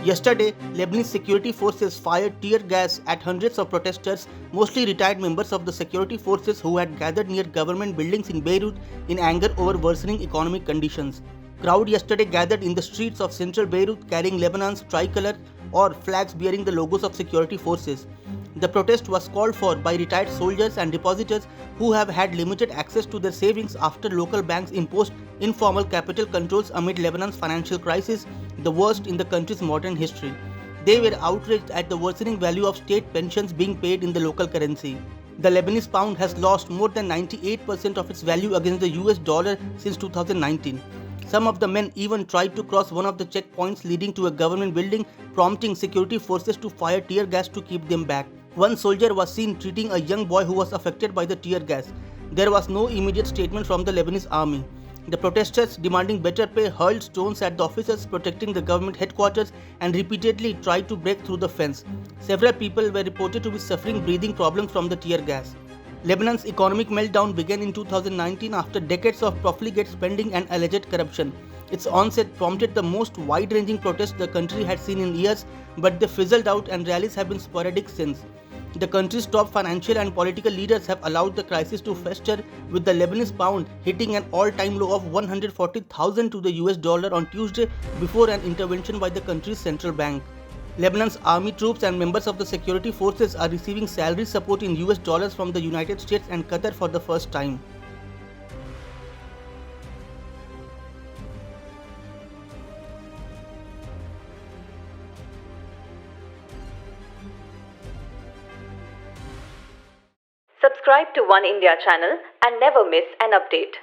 Yesterday, Lebanese security forces fired tear gas at hundreds of protesters, mostly retired members of the security forces who had gathered near government buildings in Beirut in anger over worsening economic conditions. Crowd yesterday gathered in the streets of central Beirut carrying Lebanon's tricolor or flags bearing the logos of security forces. The protest was called for by retired soldiers and depositors who have had limited access to their savings after local banks imposed informal capital controls amid Lebanon's financial crisis, the worst in the country's modern history. They were outraged at the worsening value of state pensions being paid in the local currency. The Lebanese pound has lost more than 98% of its value against the US dollar since 2019. Some of the men even tried to cross one of the checkpoints leading to a government building, prompting security forces to fire tear gas to keep them back. One soldier was seen treating a young boy who was affected by the tear gas. There was no immediate statement from the Lebanese army. The protesters, demanding better pay, hurled stones at the officers protecting the government headquarters and repeatedly tried to break through the fence. Several people were reported to be suffering breathing problems from the tear gas. Lebanon's economic meltdown began in 2019 after decades of profligate spending and alleged corruption. Its onset prompted the most wide-ranging protests the country had seen in years, but they fizzled out and rallies have been sporadic since. The country's top financial and political leaders have allowed the crisis to fester, with the Lebanese pound hitting an all-time low of 140,000 to the US dollar on Tuesday before an intervention by the country's central bank. Lebanon's army troops and members of the security forces are receiving salary support in US dollars from the United States and Qatar for the first time. Subscribe to One India channel and never miss an update.